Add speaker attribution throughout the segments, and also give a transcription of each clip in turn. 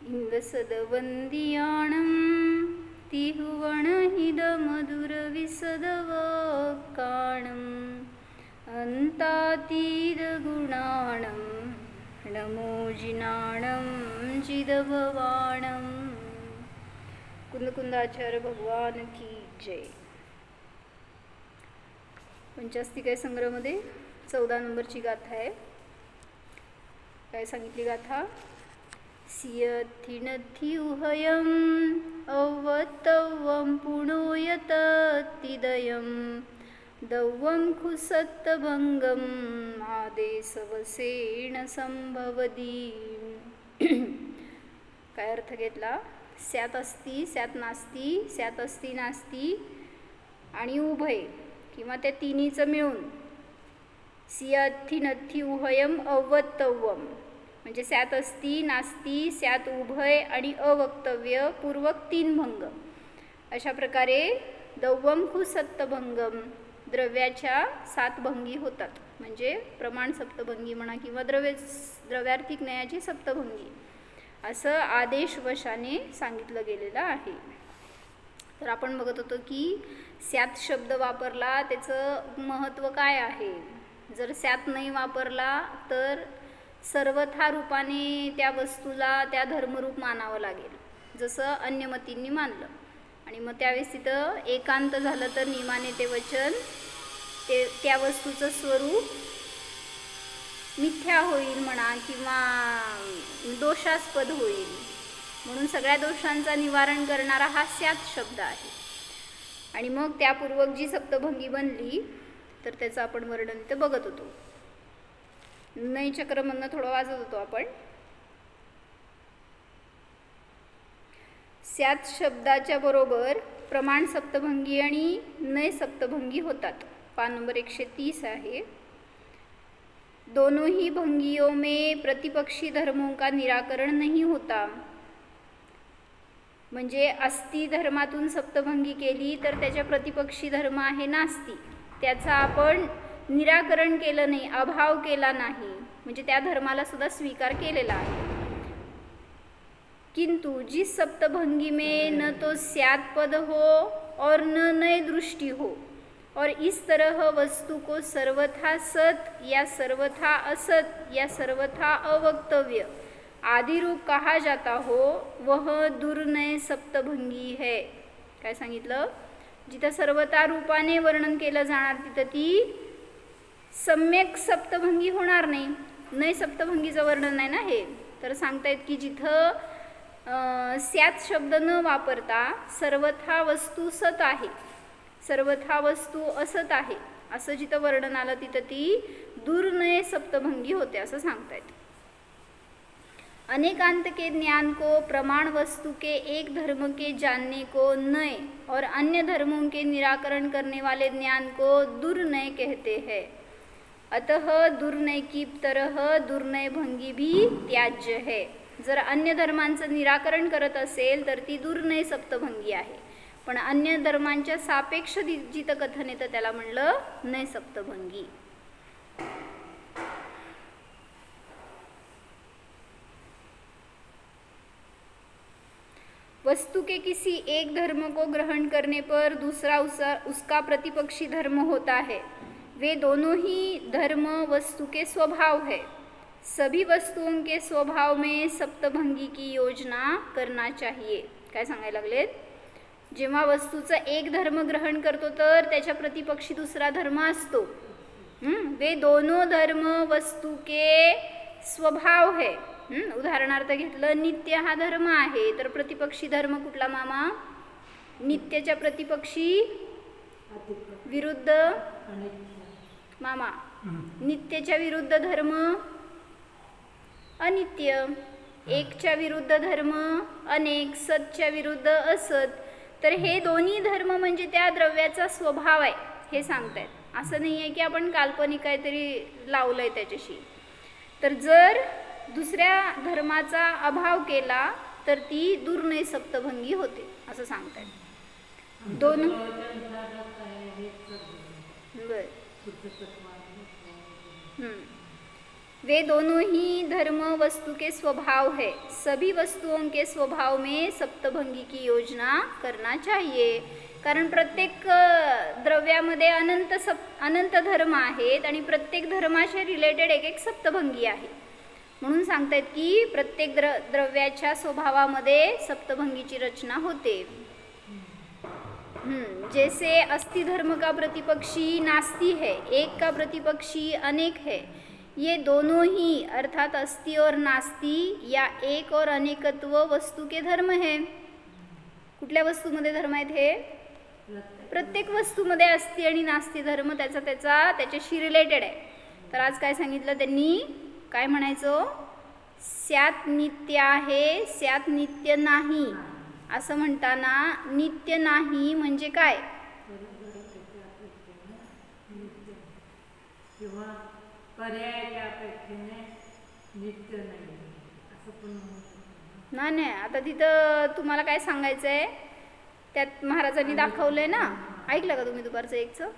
Speaker 1: इंदसदवंदियाणं तिहुवणहिदमधुरविसदवक्काणम् अन्तातीतगुणाणं नमो जिनाणं चिदभवाणं। कुंदकुंदाचार्य भगवान की जय। पंचास्तिकाय संग्रहामध्ये 14 नंबरची गाथा आहे. काय सांगितली गाथा? सियथिनथि उहयं अवतवं पुणोयततिदयं दवं खुसत्तभंगम आदेशवसेन संभवदी. काय अर्थ घेतला? स्यात अस्ति, स्यात नास्ति, स्यात अस्ति नास्ति आणि उभय किंवा त्या तिन्हीचं मिळून सियथिनथि उहयं अवतवं म्हणजे स्यात अस्ति, नास्ति, स्यात उभय आणि अवक्तव्य पूर्वक 3 भंग. अशा प्रकारे दवंखु सप्तभंगम द्रव्याच्या 7 भंगी होतात. म्हणजे प्रमाण सप्तभंगी म्हणा किंवा द्रव्यार्थिक न्यायाची सप्तभंगी असं आदेशवशाने सांगितलं गेलेलं आहे. तर आपण बघत होतो की स्यात शब्द वापरला त्याचं महत्त्व काय आहे. जर स्यात नाही वापरला तर सर्वथा रूपाने त्या वस्तूला त्या धर्मरूप मानावं लागेल, जसं अन्यमतींनी मानलं. आणि मग त्यावेळेस तिथं एकांत झालं तर नियमाने ते वचन त्या वस्तूचं स्वरूप मिथ्या होईल म्हणा किंवा दोषास्पद होईल. म्हणून सगळ्या दोषांचा निवारण करणारा हा स्यात शब्द आहे. आणि मग त्यापूर्वक जी सप्तभंगी बनली तर त्याचं आपण वर्णन इथं बघत होतो. नय चक्रमधनं थोडं वाजत होतो आपण. स्यात शब्दाच्या बरोबर प्रमाण सप्तभंगी आणि नय सप्तभंगी होतात. पान नंबर 130 आहे. दोनों ही भंगियों में प्रतिपक्षी धर्मों का निराकरण नहीं होता. म्हणजे अस्ति धर्मातून सप्तभंगी केली तर त्याच्या प्रतिपक्षी धर्म आहे नास्ति, त्याचा आपण निराकरण केलं नाही, अभाव केला नाही, म्हणजे त्या धर्माला सुद्धा स्वीकार केलेला आहे. किंतु जिस सप्तभंगी में न तो स्यात पद हो और न नय दृष्टि हो और इस तरह वस्तु को सर्वथा सत या सर्वथा असत या सर्वथा अवक्तव्य आदि रूप कहा जाता हो वह दुर्नय सप्तभंगी है. काय सांगितलं? जिथं सर्वथा रूपाने वर्णन केलं जाणार तिथं ती सम्यक सप्तभंगी होणार नाही. नय सप्तभंगीचं वर्णन नाही ना हे. तर सांगतायत की जिथं स्यात शब्द न वापरता सर्वथा वस्तू सत आहे, सर्वथा वस्तू असत आहे असं जिथं वर्णन आलं तिथं ती दुर्नय सप्तभंगी होते असं सांगतायत. अनेकांत के ज्ञान को प्रमाण वस्तु के एक धर्म के जानने को नय और अन्य धर्मों के निराकरण करने वाले ज्ञान को दुर्नय कहते हैं. अतः दुर्नय की तरह दुर्नय भंगी भी त्याज्य है. जर अन्य धर्मांचं निराकरण करत असेल तर ती दुर्नय सप्तभंगी आहे, पण अन्य धर्मांच्या सापेक्ष जिथं कथन येतं त्याला म्हणलं नय सप्तभंगी. वस्तु के किसी एक धर्म को ग्रहण करने पर दूसरा उसका प्रतिपक्षी धर्म होता है. वे दोनों ही धर्म वस्तु के स्वभाव है. सभी वस्तुओं के स्वभाव में सप्तभंगी की योजना करना चाहिए. काय सांगायला लागलेत? जेव्हा वस्तूचा एक धर्म ग्रहण करतो तर त्याच्या प्रतिपक्षी दुसरा धर्म असतो. वे दोनों धर्म वस्तु के स्वभाव है. उदाहरणार्थ घेतलं, नित्य हा धर्म आहे तर प्रतिपक्षी धर्म कुठला मामा? नित्यच्या प्रतिपक्षी विरुद्ध मामा. नित्यच्या विरुद्ध धर्म अनित्य. एकच्या विरुद्ध धर्म अनेक. सतच्या विरुद्ध असत. तर हे दोन्ही धर्म म्हणजे त्या द्रव्याचा स्वभाव आहे हे सांगतायत. असं नाही आहे की आपण काल्पनिक काहीतरी लावलंय त्याच्याशी. तर जर दुसऱ्या धर्माचा अभाव केला तर ती दुर्नय सप्तभंगी होते असं सांगतायत. दोन बर वे दोनों ही धर्म वस्तु के स्वभाव है, सभी वस्तुओं के स्वभाव में सप्तभंगी की योजना करना चाहिए. कारण प्रत्येक द्रव्यामध्ये अनंत धर्म आहेत आणि प्रत्येक धर्माशी रिलेटेड एक एक सप्तभंगी आहे. म्हणून सांगतात की प्रत्येक द्रव्याच्या स्वभावामध्ये सप्तभंगीची रचना होते. जैसे अस्थि धर्म का प्रतिपक्षी नास्ति है, एक का प्रतिपक्षी अनेक है. ये दोनों ही अर्थात अस्थि और नास्ति या एक और अनेकत्व वस्तू के धर्म है. कुठल्या वस्तूमध्ये धर्म आहेत हे? प्रत्येक वस्तूमध्ये अस्थि आणि नास्ति धर्म त्याच्याशी रिलेटेड आहे. तर आज काय सांगितलं त्यांनी, काय म्हणायचं, स्यात नित्य आहे, स्यात नित्य नाही. असं म्हणताना नित्य नाही म्हणजे काय? नाही, आता तिथं तुम्हाला काय सांगायचं आहे, त्यात महाराजांनी दाखवलंय ना, ऐकलं का तुम्ही दुपारचं एकचं?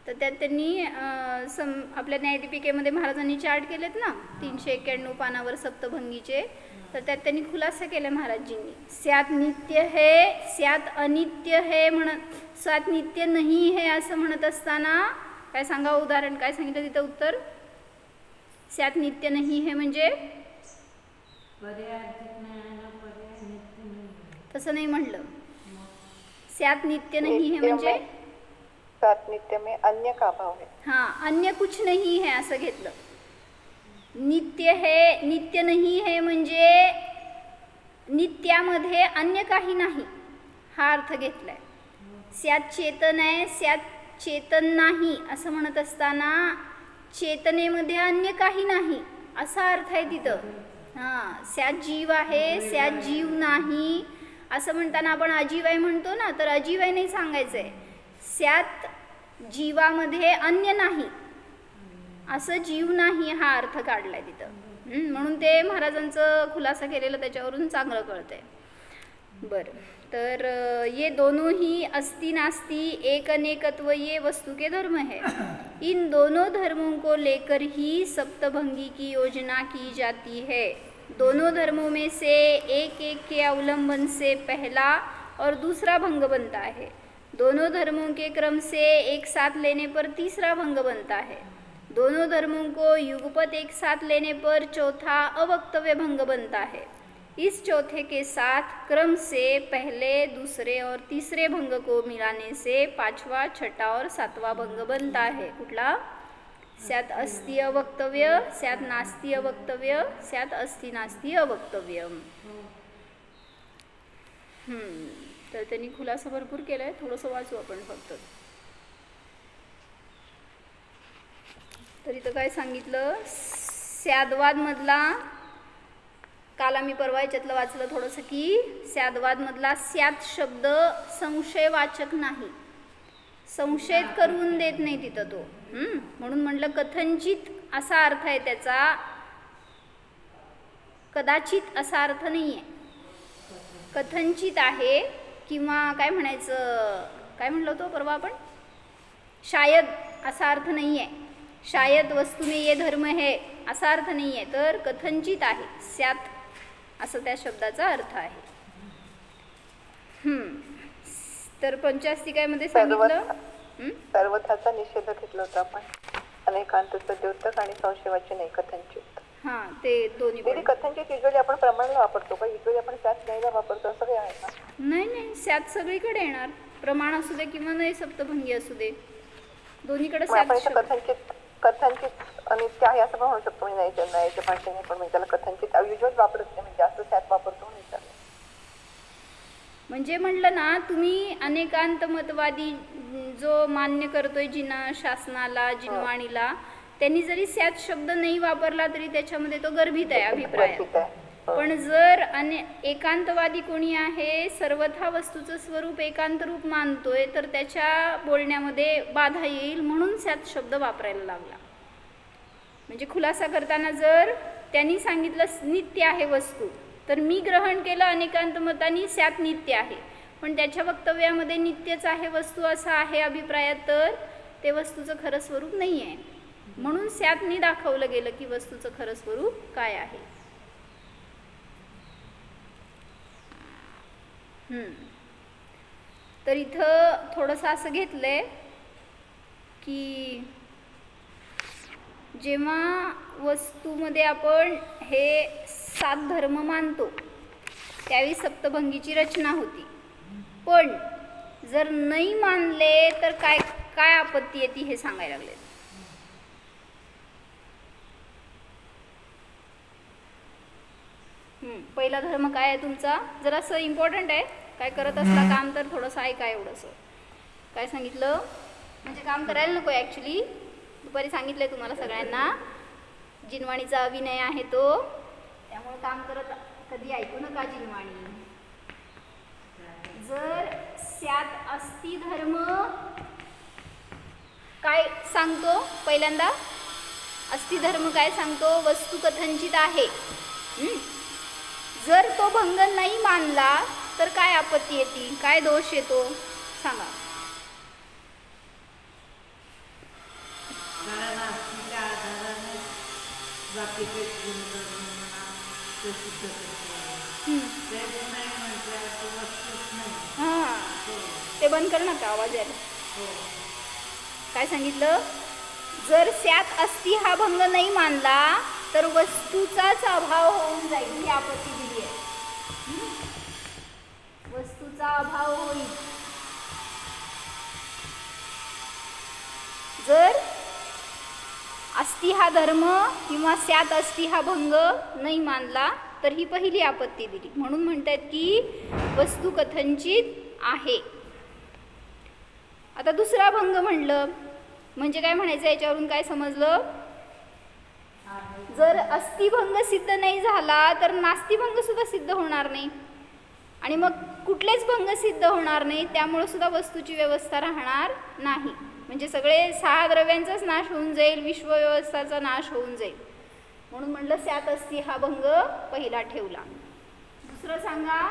Speaker 1: तर त्यात त्यांनी आपल्या न्यायदीपिकेमध्ये महाराजांनी चार्ट केलेत ना 391 पानावर सप्तभंगीचे. तर त्यात त्यांनी खुलासा केला महाराजजींनी, स्यात नित्य है, स्यात अनित्य है म्हणत, स्यात नित्य नाही है असं म्हणत असताना काय सांगा, उदाहरण काय सांगितलं तिथं उत्तर? स्यात नित्य नाही है म्हणजे तसं नाही म्हणलं. स्यात नित्य नहीं है म्हणजे
Speaker 2: स्यात नित्य में अन्य का भाव है.
Speaker 1: हाँ, अन्य कुछ नहीं है असं घेतलं. नित्य है, नित्य नहीं है म्हणजे नित्यामध्ये अन्य काही नाही हा अर्थ घेतलाय. स्यात चेतन आहे, स्यात चेतन नाही असं म्हणत असताना चेतनेमध्ये अन्य काही नाही असा अर्थ आहे तिथं. हां, स्यात जीव आहे, स्यात जीव नाही असं म्हणताना आपण अजीव आहे म्हणतो ना, तर अजीव आहे नाही सांगायचं आहे, स्यात जीवामध्ये अन्य नाही असं जीव नाही हा अर्थ काढलाय तिथं. म्हणून ते महाराजांचं खुलासा केलेलं त्याच्यावरून चांगलं कळतंय. बरं, तर ये दोनों ही अस्थि नास्ति एक अनेकत्व ये वस्तु के धर्म है. इन दोनों धर्मों को लेकर ही सप्तभंगी की योजना की जाती है. दोनों धर्मों में से एक एक के अवलंबन से पहला और दूसरा भंग बनता है. दोनों धर्मों के क्रम से एक साथ लेने पर तीसरा भंग बनता है. दोनों धर्मों को युगपत एक साथ लेने पर चौथा अवक्तव्य भंग बनता है. इस चौथे के साथ क्रम से पहले, दूसरे और तीसरे भंग को मिलाने से पांचवा, छठा और सातवां भंग बनता है. कुठला? स्यात अस्ति अवक्तव्य, स्यात नास्ति अवक्तव्य, स्यात अस्ति नास्ति अवक्तव्य. तर त्यांनी खुलासा भरपूर केलाय, थोडंसं वाचू आपण फक्त. तर इथं काय सांगितलं, स्यादवाद मधला, काल आम्ही परवा याच्यातलं वाचलं थोडंसं की स्यादवाद मधला स्यात शब्द संशयवाचक नाही, संशयित करून देत नाही तिथं तो. म्हणून म्हटलं कथंचित असा अर्थ आहे त्याचा, कदाचित असा अर्थ नाही आहे. कथंचित आहे किंवा काय म्हणायचं, काय म्हणलं होतं परवा आपण, शायद असा अर्थ नाही आहे. शायद वस्तू में ये धर्म है असा अर्थ नाही आहे, तर कथंचित आहे, स्यात असं त्या शब्दाचा अर्थ आहे. तर पंचास्तिकामध्ये सांगितलं
Speaker 2: सर्वथाचा निषेध घेतला होता आपण, अनेकांतचं द्योतक आणि संशयवाची नाही, कथंचित.
Speaker 1: हां, ते दोन्ही
Speaker 2: कथंचित युजली आपण प्रमाणाला वापरतो का, युजली आपण स्यात नाहीला वापरतो असं काही आहे का?
Speaker 1: नाही, स्यात सगळीकडे येणार, प्रमाण असू दे किंवा नाही सप्तभंगी असू दे, दोन्हीकडे
Speaker 2: कथंचित अनित्य आहे असं पण म्हणू शकतो. न्यायच्या भाषेने पण त्याला कथंचित युजल वापरत नाही, म्हणजे जास्त स्यात वापरतो नाही.
Speaker 1: म्हणजे म्हटलं ना, तुम्ही अनेकांत मतवादी जो मान्य करतोय शासनाला, जिनवाणीला, त्यांनी जरी स्यात शब्द नाही वापरला तरी त्याच्यामध्ये तो गर्भित आहे अभिप्राय. पण जर एकांतवादी कोणी आहे, सर्वथा वस्तूचं स्वरूप एकांत रूप मानतोय, तर त्याच्या बोलण्यामध्ये बाधा येईल, म्हणून स्यात शब्द वापरायला लागला. म्हणजे खुलासा करताना जर त्यांनी सांगितलं नित्य आहे वस्तू, तर मी ग्रहण केलं अनेकांत मतांनी स्यात नित्य आहे, पण त्याच्या वक्तव्यामध्ये नित्यच आहे वस्तू असा आहे अभिप्रायात, तर ते वस्तूचं खरं स्वरूप नाही आहे. म्हणून स्यातनी दाखवलं गेलं की वस्तूचं खरं स्वरूप काय आहे. तर इथं थोडंसं असं घेतलंय की जेव्हा वस्तूमध्ये आपण हे 7 धर्म मानतो त्यावेळी सप्तभंगीची रचना होती. पण जर नाही मानले तर काय काय आपत्ती येते हे सांगायला लागले. पहिला धर्म काय आहे तुमचा, जरासं इम्पॉर्टंट आहे. काय करत असला काम तर थोडंसं ऐका. एवढंसं काय सांगितलं म्हणजे काम करायला नको. ॲक्च्युली दुपारी सांगितलं आहे तुम्हाला सगळ्यांना, जिनवाणीचा अभिनय आहे तो, त्यामुळे काम करत कधी ऐकू नका जिनवाणी. जर स्यात अस्ति धर्म काय सांगतो, पहिल्यांदा अस्ति धर्म काय सांगतो, वस्तू कथंचित आहे. जर तो भंग नाही मानला तर काय आपत्ती येते, काय दोष येतो सांगा. हां ते बंद कर नका, आवाज यायला. काय सांगितलं, जर स्यात अस्ति हा भंग नाही मानला तर वस्तूचाच अभाव होऊन जाईल. ही आपत्ती दिली आहे. वस्तूचा अभाव होईल. जर अस्ति हा धर्म किंवा स्यात अस्ति हा भंग नाही मानला तर ही पहिली आपत्ती दिली. म्हणून म्हणतात की वस्तू कथंचित आहे. आता दुसरा भंग म्हणलं म्हणजे काय म्हणायचं, याच्यावरून काय समजलं, जर अस्थिभंग सिद्ध नाही झाला तर नास्तिभंग सुद्धा सिद्ध होणार नाही. आणि मग कुठलेच भंग सिद्ध होणार नाही, त्यामुळे सुद्धा वस्तूची व्यवस्था राहणार नाही. म्हणजे सगळे 6 द्रव्यांचाच नाश होऊन जाईल, विश्वव्यवस्थाचा नाश होऊन जाईल. म्हणून म्हणलं स्यात अस्ति हा भंग पहिला ठेवला. दुसरं सांगा,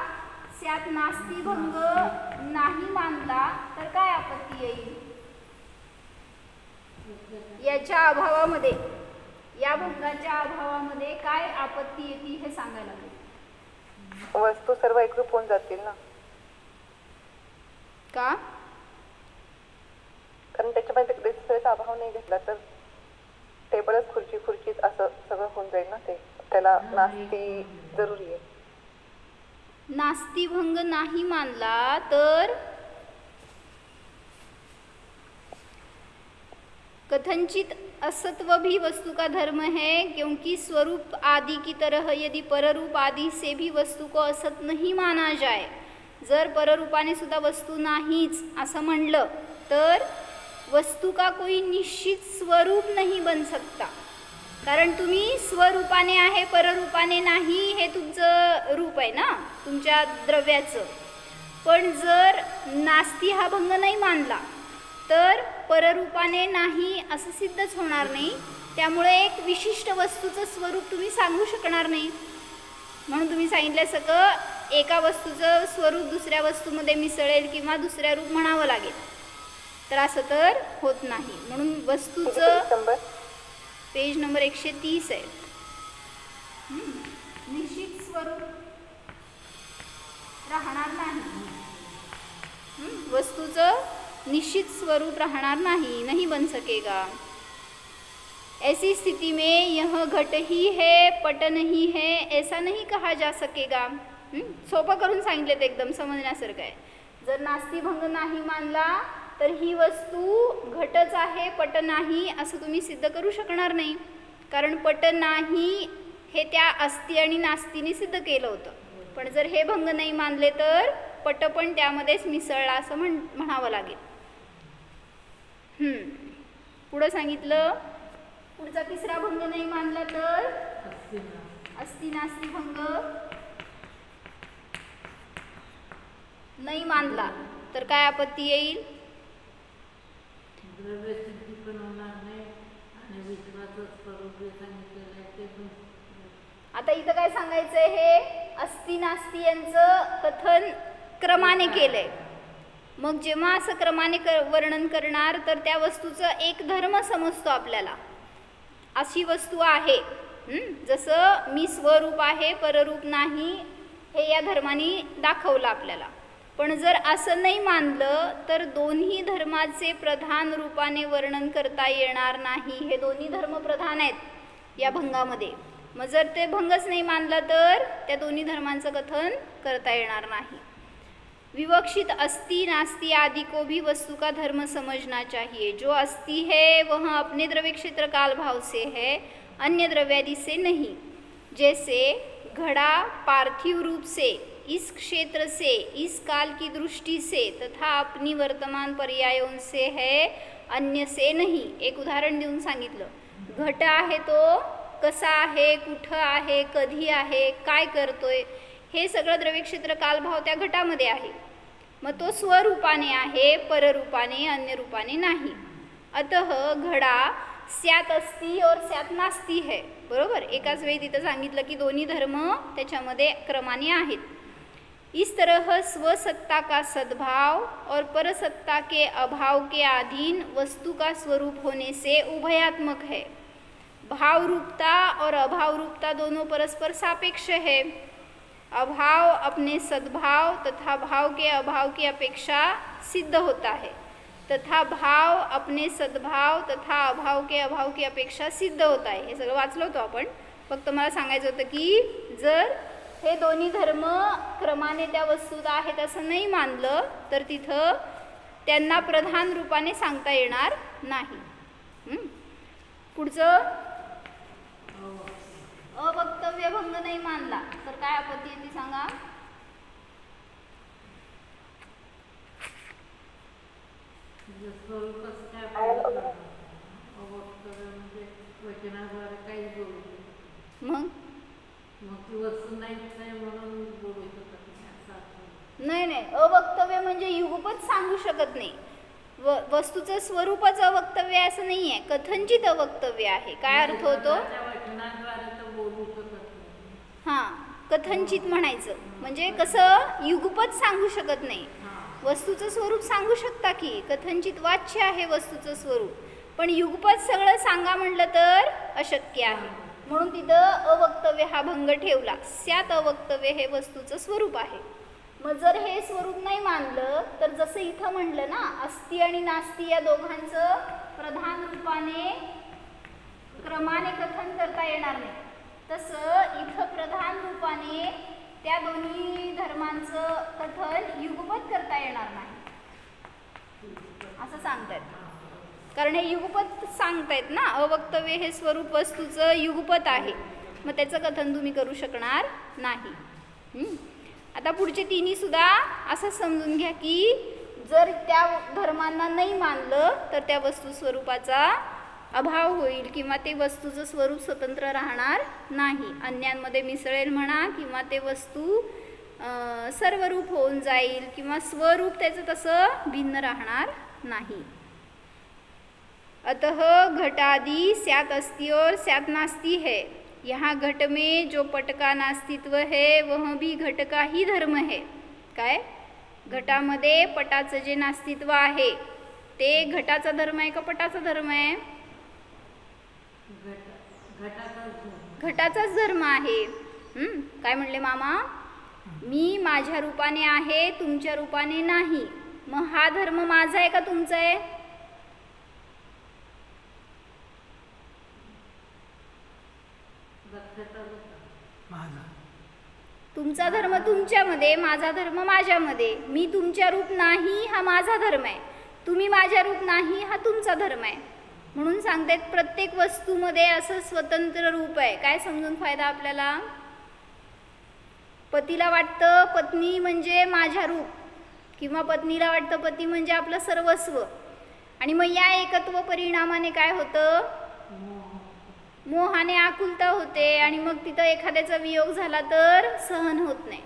Speaker 1: स्यात नास्ति भंग नाही मानला तर काय आपत्ती येईल. याच्या अभावामध्ये, या भंगाच्या अभावामध्ये काय आपत्ती येते हे सांगायला लागेल.
Speaker 2: वस्तू सर्व एकरूप होऊन जातील ना,
Speaker 1: का,
Speaker 2: कारण त्याच्यामध्ये दुसऱ्याचा अभाव नाही घेतला तर टेबलच खुर्चीच असं सगळं होऊन जाईल ना. ते त्याला नास्ती जरुरी आहे.
Speaker 1: नास्ति भंग नाही मानला तर कथंचित असत्व भी वस्तु का धर्म है, क्योंकि स्वरूप आदि की तरह यदि पररूप आदि से भी वस्तु को असत नहीं माना जाए. जर पररूपाने सुद्धा वस्तू नाहीच असं म्हणलं तर वस्तू का कोई निश्चित स्वरूप नहीं बन सकता. कारण तुम्ही स्वरूपाने आहे पररूपाने नाही हे तुमचं रूप आहे ना तुमच्या द्रव्याचं. पण जर नास्ति हा भंग नाही मानला तर पररूपाने नाही असं सिद्धच होणार नाही. त्यामुळे एक विशिष्ट वस्तूचं स्वरूप तुम्ही सांगू शकणार नाही. म्हणून तुम्ही सांगितलं सगळं एका वस्तूचं स्वरूप दुसऱ्या वस्तूमध्ये मिसळेल किंवा दुसऱ्या रूप म्हणावं लागेल, तर असं तर होत नाही. म्हणून वस्तूचं पेज नंबर 130 आहे. निश्चित स्वरूप राहणार नाही. वस्तूचं निश्चित स्वरूप राहणार नाही, नहीं बन सकेगा. ऐसी स्थिति में यह घट ही है पट नहीं है ऐसा नहीं कहा जा सकेगा. सोपं करून सांगितलं, एकदम समजण्यासारखं आहे. जर नास्ति भंग नाही मानला तर ही वस्तू घटच आहे पट नाही असं तुम्ही सिद्ध करू शकणार नाही. कारण पट नाही हे त्या अस्ति आणि नास्तीने सिद्ध केलं होतं. पण जर हे भंग नाही मानले तर पट पण त्यामध्येच मिसळला असं म्हणावं लागेल. पुढं सांगितलं, पुढचा तिसरा भंग नाही मानला तर अस्ति नास्ति भंग नाही मानला तर काय आपत्ती येईल. आता इथं काय सांगायचंय, हे अस्ति नास्ति यांचं कथन क्रमाने केलंय. मग जेव्हा असं क्रमाने वर्णन करणार तर त्या वस्तूचं एक धर्म समजतो आपल्याला. अशी वस्तू आहे, जसं मी स्वरूप आहे पररूप नाही हे या धर्माने दाखवलं आपल्याला. पण जर असं नाही मानलं तर दोन्ही धर्माचे प्रधान रूपाने वर्णन करता येणार नाही. हे दोन्ही धर्म प्रधान आहेत या भंगामध्ये. मग जर ते भंगच नाही मानलं तर त्या दोन्ही धर्मांचं कथन करता येणार नाही. विवक्षित अस्ति नास्ति आदि को भी वस्तु का धर्म समझना चाहिए. जो अस्ति है वह अपने द्रव्य क्षेत्र काल भाव से है, अन्य द्रव्यादि से नहीं. जैसे घड़ा पार्थिव रूप से, इस क्षेत्र से, इस काल की दृष्टि से तथा अपनी वर्तमान पर्यायों से है, अन्य से नहीं. एक उदाहरण देऊन सांगितलं. घट आहे तो कसा आहे, कुठं आहे, कधी आहे, काय करतोय, हे सगळं द्रव्यक्षेत्र कालभाव त्या घटामध्ये आहे. मग तो स्वरूपाने आहे, पररूपाने, अन्य रूपाने नाही. अतः घडा स्यात अस्ति और स्यात नास्ति है. बरोबर, एकाच वेळी तिथं सांगितलं की दोन्ही धर्म त्याच्यामध्ये क्रमाने आहेत. इस तरह स्वसत्ता का सद्भाव और परसत्ता के अभाव के अधीन वस्तु का स्वरूप होने से उभयात्मक है. भाव रूपता और अभाव रूपता दोनों परस्पर सापेक्ष है. अभाव अपने सद्भाव तथा भाव के अभाव की अपेक्षा सिद्ध होता है, तथा भाव अपने सद्भाव तथा अभाव के अभाव की अपेक्षा सिद्ध होता है. हे सगळं वाचलं होतं आपण. फक्त मला सांगायचं होतं की जर हे दोन्ही धर्म क्रमाने त्या वस्तूत आहेत असं नाही मानलं तर तिथं त्यांना प्रधान रूपाने सांगता येणार नाही. पुढचं अवक्तव्य भंग नाही मानला तर काय आपत्ती येते सांगा. मग नाही, अवक्तव्य म्हणजे युगपत सांगू शकत नाही. वस्तूचं स्वरूपच अवक्तव्य आहे असं नाही आहे, कथनचित अवक्तव्य आहे. काय अर्थ होतो? हां, कथनचित म्हणायचं म्हणजे कसं, युगपत सांगू शकत नाही. वस्तूचं स्वरूप सांगू शकता की, कथनचित वाच्य आहे वस्तूचं स्वरूप, पण युगपत सगळं सांगा म्हटलं तर अशक्य आहे. म्हणून तिथं अवक्तव्य हा भंग ठेवला. स्यात अवक्तव्य हे वस्तूचं स्वरूप आहे. मग जर हे स्वरूप नाही मानलं तर जसं इथं म्हणलं ना, अस्ति आणि नास्ति या दोघांचं प्रधान रूपाने क्रमाने कथन करता येणार नाही, तसं इथं प्रधान रूपाने त्या दोन्ही धर्मांचं कथन युगपत करता येणार नाही असं सांगतायत. कारण हे युगपत सांगतायत ना, अवक्तव्य हे स्वरूप वस्तूचं युगपत आहे, मग त्याचं कथन तुम्ही करू शकणार नाही. आता पुढचे तिन्ही सुद्धा असं समजून घ्या की जर त्या धर्मांना नाही मानलं तर त्या वस्तू स्वरूपाचा अभाव होईल किंवा ते वस्तूचं स्वरूप स्वतंत्र राहणार नाही, अन्यांमध्ये मिसळेल म्हणा, किंवा ते वस्तू सर्वरूप होऊन जाईल किंवा स्वरूप त्याचं तसं भिन्न राहणार नाही. अतः घटादि स्यात अस्ति और स्यात नास्ति है. यहाँ घट में जो पट का नास्तित्व है वह भी घट का ही धर्म है. काय, घटामध्ये पटाचं जे नास्तित्व आहे ते घटाचा धर्म आहे का पटाचा धर्म आहे? घटाचाच धर्म आहे. काय म्हणले मामा? मी माझ्या रूपाने आहे, तुमच्या रूपाने नाही. मग हा धर्म माझा आहे का तुमचा आहे? तुमचा धर्म तुमच्यामध्ये, माझा धर्म माझ्यामध्ये. मी तुमच्या रूप नाही हा माझा धर्म आहे, तुम्ही माझ्या रूप नाही हा तुमचा धर्म आहे. म्हणून सांगतात प्रत्येक वस्तूमध्ये असं स्वतंत्र रूप आहे. काय समजून फायदा आपल्याला? पतीला वाटतं पत्नी म्हणजे माझ्या रूप, किंवा पत्नीला वाटतं पती म्हणजे आपलं सर्वस्व, आणि मग या एकत्व परिणामाने काय होतं? मोहाने आकुलता होते, आणि मग तिथं एखाद्याचा वियोग झाला तर सहन होत नाही.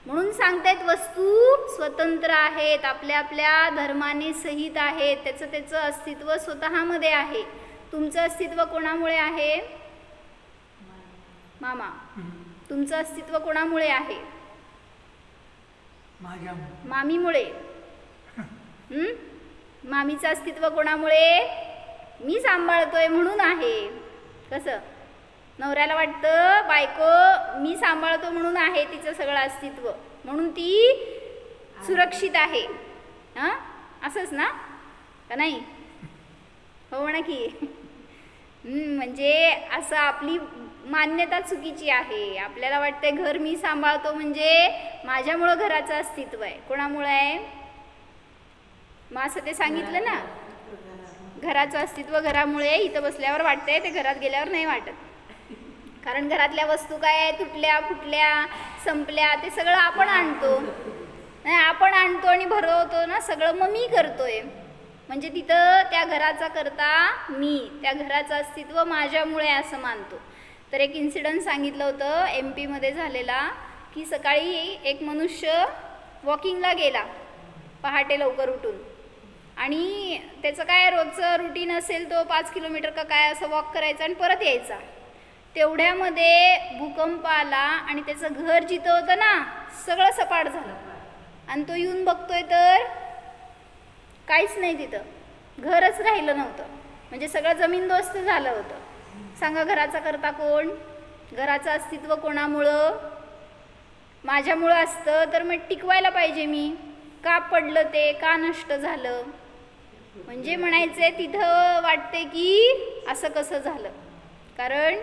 Speaker 1: म्हणून सांगतायत वस्तू स्वतंत्र आहेत, आपल्या आपल्या धर्माने सहित आहेत, त्याचं त्याचं अस्तित्व स्वतःमध्ये आहे. तुमचं अस्तित्व कोणामुळे आहे मामा? तुमचं अस्तित्व कोणामुळे आहे? मामीमुळे. मामीचं अस्तित्व कोणामुळे? मी सांभाळतोय म्हणून आहे. कसं नवऱ्याला वाटतं बायको मी सांभाळतो म्हणून आहे तिचं सगळं अस्तित्व, म्हणून ती सुरक्षित आहे. हां असंच ना का नाही? हो म्हणा की. म्हणजे असं आपली मान्यता चुकीची आहे. आपल्याला वाटतंय घर मी सांभाळतो म्हणजे माझ्यामुळं घराचं अस्तित्व आहे. कोणामुळं आहे? मग असं ते सांगितलं ना, घराचं अस्तित्व घरामुळे. इथं बसल्यावर वाटतंय, ते घरात गेल्यावर नाही वाटत. कारण घरातल्या वस्तू काय तुटल्या फुटल्या संपल्या ते सगळं आपण आणतो. नाही आपण आणतो आणि भरवतो ना सगळं, मग मी करतोय. म्हणजे तिथं त्या घराचा करता मी, त्या घराचं अस्तित्व माझ्यामुळे असं मानतो. तर एक इन्सिडंट सांगितलं होतं MP मध्ये झालेला, की सकाळी एक मनुष्य वॉकिंगला गेला पहाटे लवकर उठून, आणि त्याचं काय रोजचं रुटीन असेल तो 5 किलोमीटर का काय असं वॉक करायचा आणि परत यायचा. तेवढ्यामध्ये भूकंप आला आणि त्याचं घर जिथं होतं ना सगळं सपाट झालं, आणि तो येऊन बघतोय तर काहीच नाही, तिथं घरच राहिलं नव्हतं. म्हणजे सगळं जमीनदोस्त झालं होतं. सांगा घराचा करता कोण? घराचं अस्तित्व कोणामुळं? माझ्यामुळं असतं तर मग टिकवायला पाहिजे मी. का पडलं ते, का नष्ट झालं? म्हणजे म्हणायचंय तिथं वाटते की असं कसं झालं, कारण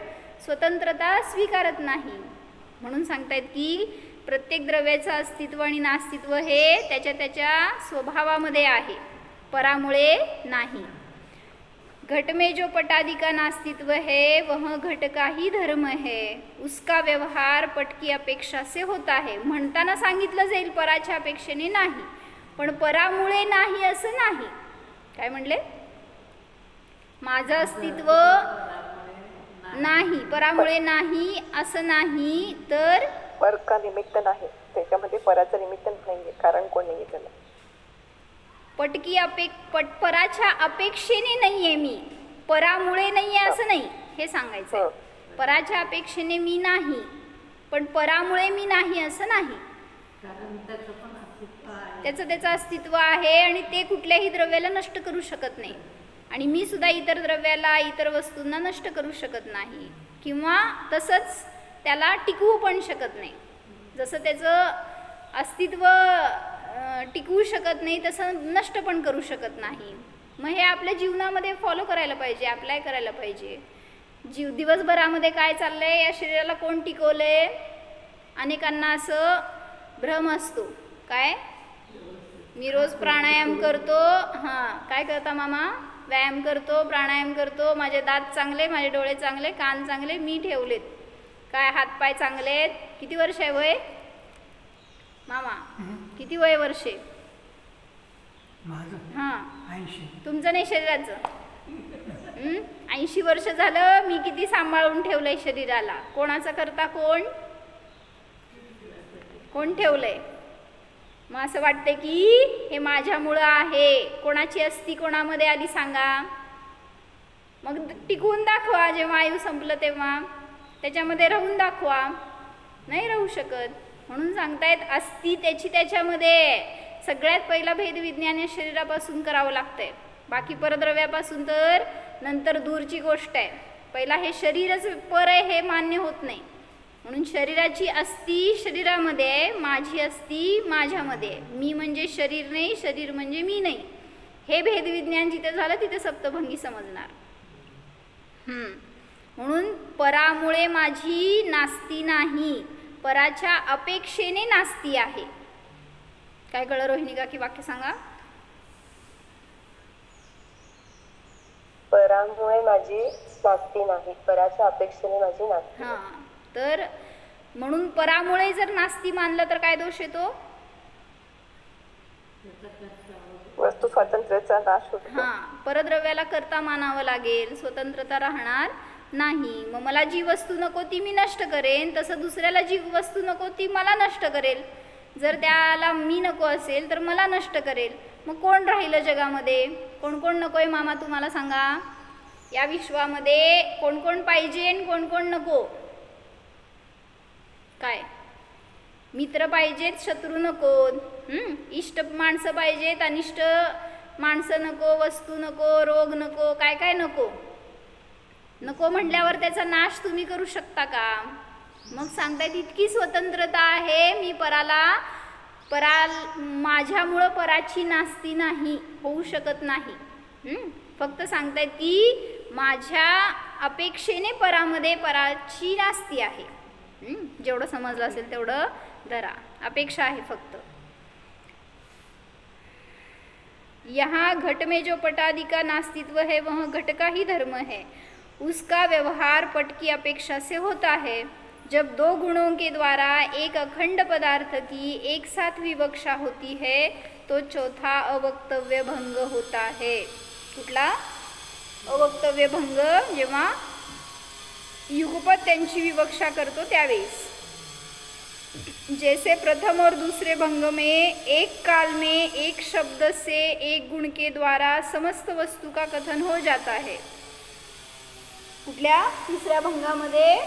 Speaker 1: स्वतंत्रता स्वीकारत नाही. म्हणून सांगतायत की प्रत्येक द्रव्याचं अस्तित्व आणि नास्तित्व हे त्याच्या त्याच्या स्वभावामध्ये आहे, परामुळे नाही. घट में जो पटादि का नास्तित्व है वह घट का ही धर्म है, उसका व्यवहार पट की अपेक्षा से होता है. म्हणताना सांगितलं जाईल पराच्या अपेक्षेने नाही, पण परामुळे नाही असं नाही. काय म्हणले? माझं अस्तित्व नाही, परामुळे नाही असं नाही, तर
Speaker 2: पर का निमित्त नाही, त्याच्यामध्ये पराचं निमित्त नाहीये, कारण कोण नाही त्याला.
Speaker 1: पराच्या अपेक्षेने नाहीये मी, परामुळे नाहीये असं नाही, हे सांगायचं. पराच्या अपेक्षेने मी नाही, पण परामुळे मी नाही असं नाही. त्याचं अस्तित्व आहे आणि ते कुठल्याही द्रव्याला नष्ट करू शकत नाही. आणि मी सुद्धा इतर द्रव्याला, इतर वस्तूंना नष्ट करू शकत नाही, किंवा तसंच त्याला टिकवू पण शकत नाही. जसं त्याचं अस्तित्व टिकवू शकत नाही तसं नष्ट पण करू शकत नाही. मग हे आपल्या जीवनामध्ये फॉलो करायला पाहिजे, अप्लाय करायला पाहिजे. दिवसभरामध्ये काय चाललंय, या शरीराला कोण टिकवलंय? अनेकांना असं भ्रम असतो, काय मी रोज प्राणायाम करतो. हां काय करता मामा? व्यायाम करतो, प्राणायाम करतो, माझे दात चांगले, माझे डोळे चांगले, कान चांगले मी ठेवलेत, काय हातपाय चांगले आहेत. किती वर्ष आहे वय मामा? किती वय वर्षे? हां
Speaker 3: 80.
Speaker 1: तुमचं नाही शरीराचं? 80 वर्ष झालं. मी किती सांभाळून ठेवलंय शरीराला. कोणाचं करता कोण? कोण ठेवलंय? मग असं वाटतं की हे माझ्यामुळं आहे. कोणाची अस्ती कोणामध्ये आली सांगा? मग टिकवून दाखवा. जेव्हा आयु संपलं तेव्हा त्याच्यामध्ये राहून दाखवा. नाही राहू शकत. म्हणून सांगतायत अस्ती त्याची त्याच्यामध्ये. सगळ्यात पहिला भेदविज्ञान या शरीरापासून करावं लागतंय, बाकी परद्रव्यापासून तर नंतर दूरची गोष्ट आहे. पहिला हे शरीरच पर आहे हे मान्य होत नाही. म्हणून शरीराची अस्ती शरीरामध्ये, माझी अस्ती माझ्यामध्ये. मी म्हणजे शरीर नाही, शरीर म्हणजे मी नाही. हे भेदविज्ञान जिथे झालं तिथे सप्तभंगी समजणार. म्हणून परामुळे माझी नास्ती नाही, पराच्या अपेक्षेने नास्ती आहे. काय कळलं रोहिणी का की वाक्य सांगा?
Speaker 2: परामुळे माझी नास्ती नाही, पराच्या अपेक्षेने माझी नास्ती.
Speaker 1: हां तर म्हणून परामुळे जर नास्ती मानलं तर काय दोष येतो?
Speaker 2: वस्तू स्वातंत्र्याचा नाश होतो.
Speaker 1: हां परद्रव्याला करता मानावं लागेल, स्वतंत्रता राहणार नाही. मग मला जी वस्तू नको ती मी नष्ट करेन, तसं दुसऱ्याला जी वस्तू नको ती मला नष्ट करेल. जर त्याला मी नको असेल तर मला नष्ट करेल. मग कोण राहिलं जगामध्ये? कोण कोण नको आहे मामा तुम्हाला सांगा? या विश्वामध्ये कोण कोण पाहिजे आणि कोण कोण नको? काय? मित्र पाहिजेत, शत्रू नको. इष्ट माणसं पाहिजेत, अनिष्ट माणसं नको, वस्तू नको, रोग नको, काय काय नको. नको म्हटल्यावर त्याचा नाश तुम्ही करू शकता का? मग सांगतायत इतकी स्वतंत्रता आहे, मी माझ्यामुळं पराची नास्ती नाही, होऊ शकत नाही. फक्त सांगतायत की माझ्या अपेक्षेने परामध्ये पराची नास्ती आहे. जेवढं समजलं असेल तेवढं धरा, अपेक्षा आहे फक्त. यहाँ घट में जो पटादि का नास्तित्व है वह घट का ही धर्म है, उसका व्यवहार पट की अपेक्षा से होता है. जब दो गुणों के द्वारा एक अखंड पदार्थ की एक साथ विवक्षा होती है तो चौथा अवक्तव्य भंग होता है. कुठला अवक्तव्य भंग? जेव्हा युगपत त्यांची विवक्षा करतो त्यावेळेस. जैसे प्रथम और दूसरे भंग में एक काल में एक शब्द से एक गुण के द्वारा समस्त वस्तु का कथन हो जाता है. कुठल्या? तिसऱ्या भंगामध्ये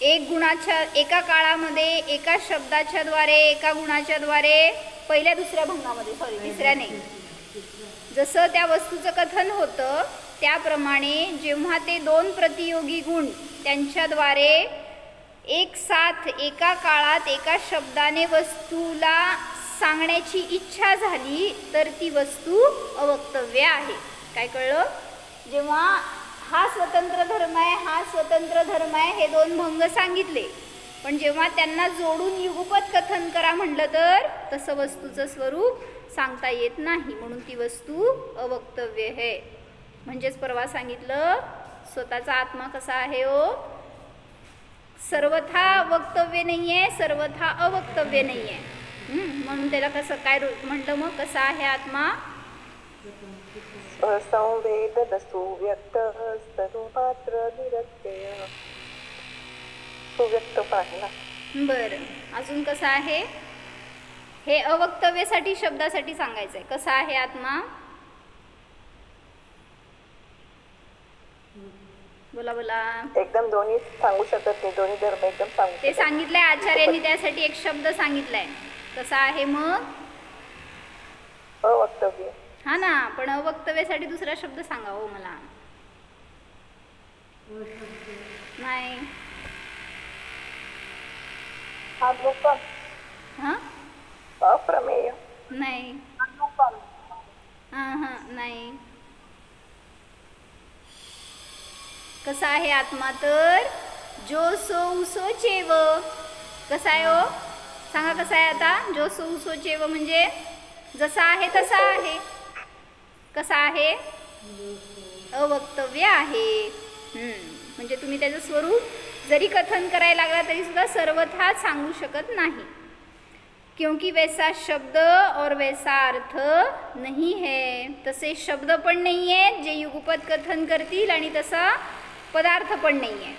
Speaker 1: एका काळामध्ये एका शब्दाच्या द्वारे एका गुणाच्या द्वारे, पहिल्या दुसऱ्या भंगामध्ये, तिसऱ्या नाही, जसं त्या वस्तूचं कथन होतं त्याप्रमाणे जेव्हा ते दोन प्रतियोगी गुण त्यांच्याद्वारे एक साथ एका काळात एका शब्दाने वस्तूला सांगण्याची इच्छा झाली तर ती वस्तू अवक्तव्य आहे. काय कळलं? जेव्हा हा स्वतंत्र धर्म आहे, हा स्वतंत्र धर्म आहे, हे दोन भंग सांगितले, पण जेव्हा त्यांना जोडून युगपत कथन करा म्हटलं तर तसं वस्तूचं स्वरूप सांगता येत नाही, म्हणून ती वस्तू अवक्तव्य आहे. म्हणजेच परवा सांगितलं स्वतःचा आत्मा कसा आहे हो? सर्वथा वक्तव्य नाही आहे, सर्वथा अवक्तव्य नाही आहे. म्हणून त्याला कसं काय म्हटलं मग? कसा आहे आत्मा?
Speaker 2: असंवेद सुव्यक्त मात्र निरत्यय. सुव्यक्त पण आहे ना.
Speaker 1: बरं, अजून कसं आहे? हे अवक्तव्यासाठी शब्दासाठी सांगायचंय. कसा आहे आत्मा? बोला बोला.
Speaker 2: एकदम दोन्ही सांगू शकत नाही, दोन्ही धर्म एकदम सांगू.
Speaker 1: ते सांगितलंय आचार्यांनी, त्यासाठी एक शब्द सांगितलाय. कसा आहे मग?
Speaker 2: अवक्तव्य.
Speaker 1: हा ना, पण अवक्तव्यासाठी दुसरा शब्द सांगा हो मला. नाही. हा?
Speaker 2: अप्रमेय.
Speaker 1: नाही. नाही. कसा आहे आत्मा? तर जो सो सोचेव. कसा आहे हो? सांगा कसा आहे आता? जो सो सोचेव म्हणजे जसा आहे तसा आहे. कसा आहे? अवक्तव्य आहे. म्हणजे तुम्ही त्याचं स्वरूप जरी कथन करायला लागला तरी सुद्धा सर्वथा सांगू शकत नाही, क्योंकि वैसा शब्द और वैसा अर्थ नहीं है. तसे शब्द पण नाही आहेत जे युगपत कथन करतील आणि तसा पदार्थ पण नाही आहे.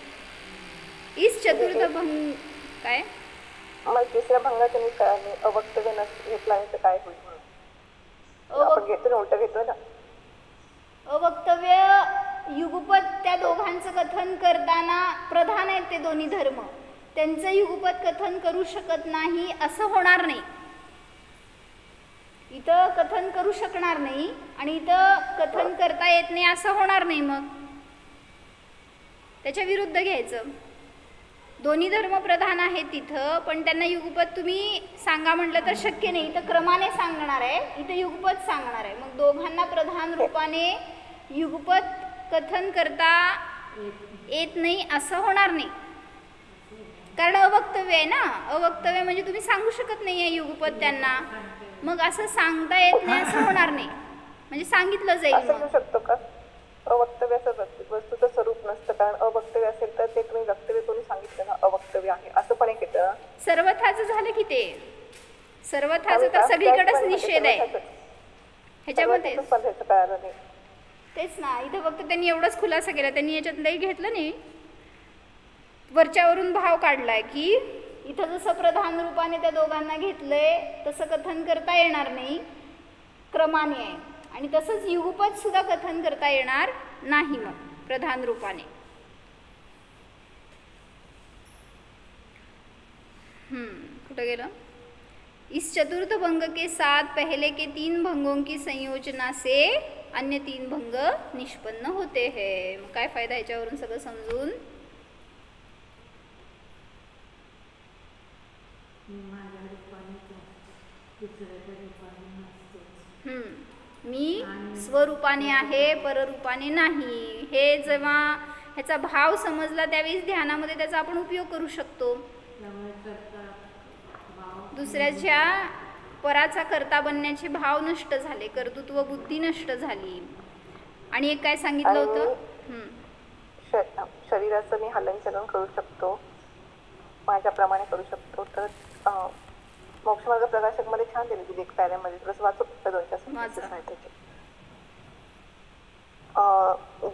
Speaker 1: इस चतुर्थ भंग काय?
Speaker 2: मग तिसऱ्या भंगाचं मी काय अवक्तव्य घेतला तर काय होईल? आपण घेतो ना, उलट घेतो ना.
Speaker 1: अवक्तव्य युगपत त्या दोघांचं कथन करताना प्रधान आहेत ते दोन्ही धर्म, त्यांचं युगपत कथन करू शकत नाही असं होणार नाही. इथं कथन करू शकणार नाही आणि इथं कथन करता येत नाही असं होणार नाही. मग त्याच्या विरुद्ध घ्यायचं. दोन्ही धर्म प्रधान आहेत तिथं, पण त्यांना युगपत तुम्ही सांगा म्हटलं तर शक्य नाही. इथं क्रमाने सांगणार आहे, इथं युगपत सांगणार आहे. मग दोघांना प्रधान रूपाने युगपत कथन करता येत नाही असं होणार नाही, कारण अवक्तव्य आहे ना. अवक्तव्य म्हणजे तुम्ही सांगू शकत नाही आहे युगपत त्यांना, मग असं सांगता येत नाही असं होणार नाही, म्हणजे सांगितलं जाईल.
Speaker 2: मग शकतो का अवक्तव्याचं वस्तूचं स्वरूप नसतं, कारण अवक्तव्य असेल तर ते तुम्ही वक्तव्य करून सांगितलं ना अवक्तव्य आहे असं पण एक येतं.
Speaker 1: सर्वथाचं झालं की ते सर्वथाचं तर सगळीकडेच निषेध आहे ह्याच्यामध्ये. तेच ना, इथं फक्त त्यांनी एवढंच खुलासा केला, त्यांनी याच्यात लई घेतलं नाही, वरच्यावरून भाव काढलाय की इथं जसं प्रधान रूपाने त्या दोघांना घेतलंय तसं कथन करता येणार नाही, क्रमाने आहे. आणि तसंच युगपत सुद्धा कथन करता येणार नाही मग प्रधान रूपाने. कुठं गेलं? इस चतुर्थ भंग के साथ पहले के तीन भंगों की संयोजना से अन्य 3 भंग निष्पन्न होते है. मग काय फायदा ह्याच्यावरून सगळं समजून? मी स्वरूपाने आहे, पररूपाने नाही. हे जेव्हा ह्याचा भाव समजला त्यावेळेस ध्यानामध्ये त्याचा आपण उपयोग करू शकतो. दुसऱ्याच्या पराचा कर्ता बनण्याचे भाव नष्ट झाले, कर्तृत्व बुद्धी नष्ट झाली. आणि एक काय सांगितलं होतं?
Speaker 2: शरीराचं मी हलनचलन करू शकतो, माझ्याप्रमाणे करू शकतो. तर मोक्षमार्ग प्रकाशक मध्ये छान दिली तुझी एक पॅऱ्यामध्ये, थोडंसं वाचू फक्त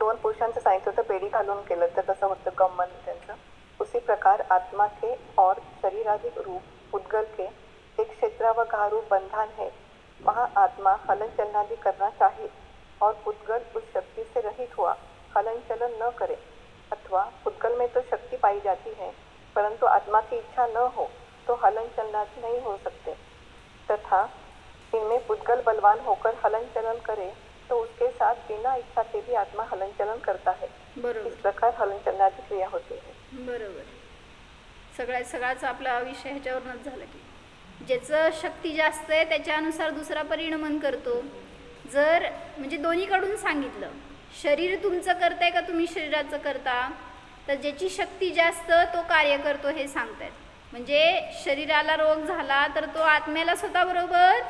Speaker 2: 2 पुरुषांचं सांगितलं होतं, बेडी घालून केलं तर कसं होतं गमन त्यांचं. उसी प्रकार आत्मा के और शरीराधिक रूप उद्गल के एक क्षेत्र व घारू बंधन है. वहाँ आत्मा हलन चलनादि करना चाहे और पुद्गल उस शक्ति से रहित हुआ हलन चलन न करे, अथवा पुद्गल में तो शक्ति पाई जाती है परंतु आत्मा की इच्छा न हो तो हलन चलनादि नहीं हो सकते. तथा इनमें पुद्गल बलवान होकर हलन चलन करे तो उसके साथ बिना इच्छा के भी आत्मा हलन चलन करता है. इस प्रकार हलन चलनादि क्रिया होती है.
Speaker 1: बरोबर. सगळाच आपला विषय ह्याच्यावरूनच झाला की ज्याचं शक्ती जास्त आहे त्याच्यानुसार दुसरा परिणमन करतो. जर म्हणजे दोन्हीकडून सांगितलं, शरीर तुमचं करताय का तुम्ही शरीराचं करता, तर ज्याची शक्ती जास्त तो कार्य करतो हे सांगतायत. म्हणजे शरीराला रोग झाला तर तो आत्म्याला स्वतःबरोबर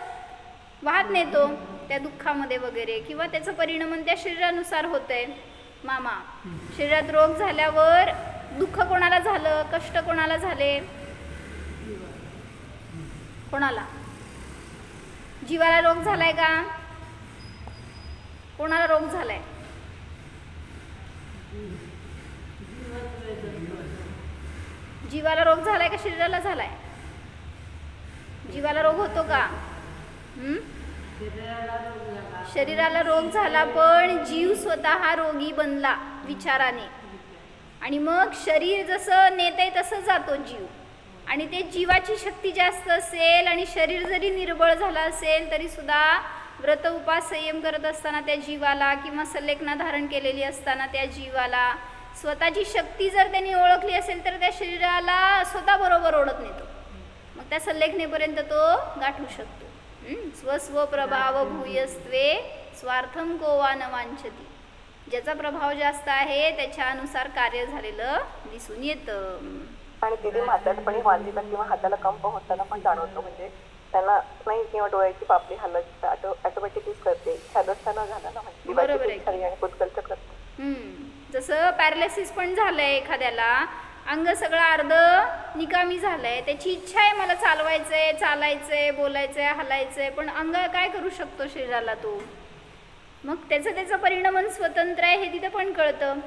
Speaker 1: वाहत नेतो त्या दुःखामध्ये वगैरे, किंवा त्याचं परिणमन त्या शरीरानुसार होतंय. मामा, शरीरात रोग झाल्यावर दुःख कोणाला झालं, कष्ट कोणाला झाले? कोणाला? जीवाला रोग झालाय का? कोणाला रोग झालाय? जीवाला रोग झालाय का शरीराला झालाय? जीवाला रोग होतो का? शरीराला रोग झाला, पण जीव स्वतः रोगी बनला विचाराने, आणि मग शरीर जसं नेतंय तसं जातो जीव. आणि ते जीवाची शक्ती जास्त असेल आणि शरीर जरी निर्बळ झाला असेल तरी सुद्धा व्रत उपास संयम करत असताना त्या जीवाला, किंवा संलेखना धारण केलेली असताना त्या जीवाला स्वतःची शक्ती जर त्यांनी ओळखली असेल तर त्या शरीराला स्वतः बरोबर ओढत नेतो. मग त्या संलेखनेपर्यंत तो गाठू शकतो. स्वस्व प्रभाव भूयस्त्वे स्वार्थम कोवा न वांछती. ज्याचा प्रभाव जास्त आहे त्याच्यानुसार कार्य झालेलं दिसून येतं.
Speaker 2: आणि तिथे म्हातारपणी मानसिका किंवा हाताला कंप होताना पण जाणवतो. म्हणजे त्यांना नाही, किंवा डोळ्याची पापडी हलत ऑटोमॅटिकलीच करते. छादस्थाना झाला ना, म्हणजे
Speaker 1: बरोबर आहे.
Speaker 2: आणि पुद्गलचं करते.
Speaker 1: जसं पॅरालिसिस पण झालंय एखाद्याला, अंग सगळं अर्ध निकामी झालंय, त्याची इच्छा आहे मला चालवायचंय, चालायचंय, बोलायचंय, हलायचंय, पण अंग काय करू शकतो शरीराला तो? मग त्याचं परिणमन स्वतंत्र आहे हे तिथं पण कळतं.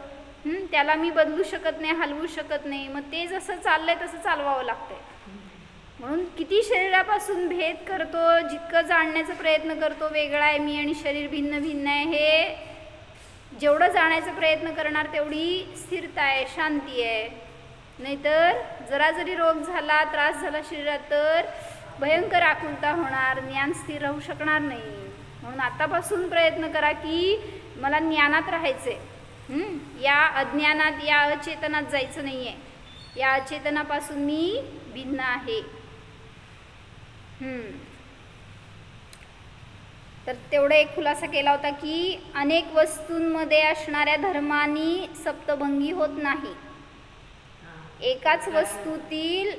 Speaker 1: त्याला मी बदलू शकत नाही, हलवू शकत नाही. मग ते जसं चाललंय तसं चालवावं लागतंय. म्हणून किती शरीरापासून भेद करतो, जितकं जाणण्याचा प्रयत्न करतो वेगळा आहे मी आणि शरीर भिन्न भिन्न आहे, हे जेवढं जाण्याचा प्रयत्न करणार तेवढी स्थिरता आहे, शांती आहे. नाहीतर जरा जरी रोग झाला, त्रास झाला शरीरात तर भयंकर आकुलता होणार, ज्ञान स्थिर राहू शकणार नाही. म्हणून आतापासून प्रयत्न करा की मला ज्ञानात राहायचे, या अज्ञानात, या अचेतनात जायचं नाही आहे. या अचेतनापासून मी भिन्न आहे. तर तेवढा एक खुलासा केला होता की अनेक वस्तूंमध्ये असणाऱ्या धर्मांनी सप्तभंगी होत नाही. एकाच वस्तूतील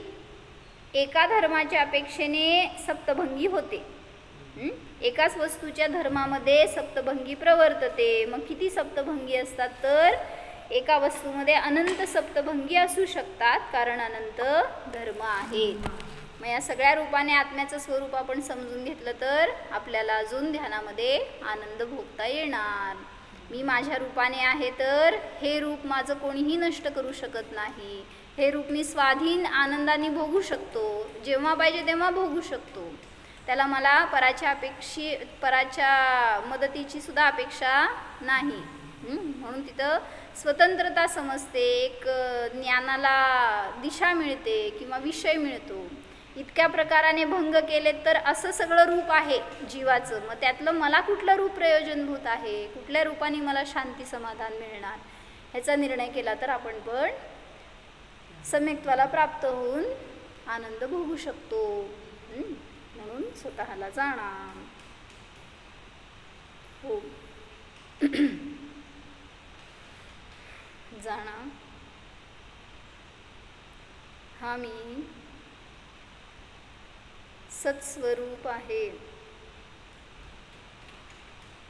Speaker 1: एका धर्माच्या अपेक्षेने सप्तभंगी होते. एकाच वस्तूच्या धर्मामध्ये सप्तभंगी प्रवर्तते. मग किती सप्तभंगी असतात? तर एका वस्तूमध्ये अनंत सप्तभंगी असू शकतात, कारण अनंत धर्म आहेत. मग या सगळ्या रूपाने आत्म्याचं स्वरूप आपण समजून घेतलं तर आपल्याला अजून ध्यानामध्ये आनंद भोगता येणार. मी माझ्या रूपाने आहे तर हे रूप माझं कोणीही नष्ट करू शकत नाही. हे रूप मी स्वाधीन आनंदाने भोगू शकतो, जेव्हा पाहिजे तेव्हा भोगू शकतो. त्याला मला पराच्या मदतीची सुद्धा अपेक्षा नाही. म्हणून तिथं स्वतंत्रता समजते, एक ज्ञानाला दिशा मिळते किंवा विषय मिळतो. इतक्या प्रकाराने भंग केले तर असं सगळं रूप आहे जीवाचं, मग त्यातलं मला कुठलं रूप प्रयोजनभूत आहे, कुठल्या रूपाने मला शांती समाधान मिळणार, ह्याचा निर्णय केला तर आपण पण सम्यक्त्वाला प्राप्त होऊन आनंद भोगू शकतो. म्हणून स्वतःला जाणा. हो जाणा हा मी सत्स्वरूप आहे,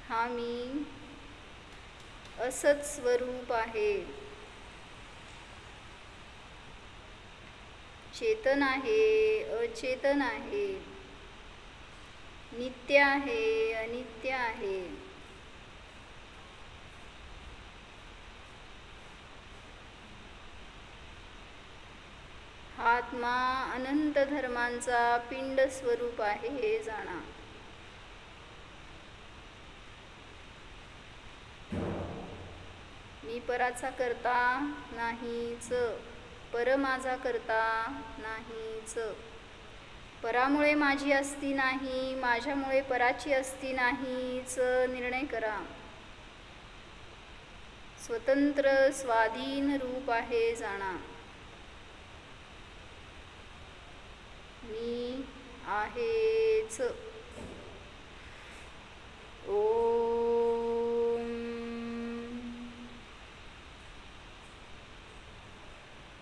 Speaker 1: हा मी असत्स्वरूप आहे, चेतन आहे अचेतन आहे, नित्य आहे अनित्य आहे. आत्मा अनंत धर्मांचा पिंड स्वरूप आहे हे जाणा. मी पराचा करता नाहीच, पर माझा करता नाहीच. परामुळे माझी असती नाही, माझ्यामुळे पराची असती नाहीच निर्णय करा. स्वतंत्र स्वाधीन रूप आहे जाणा. मी आहेच. ओम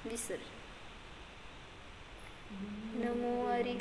Speaker 1: विसर. नमो हरि.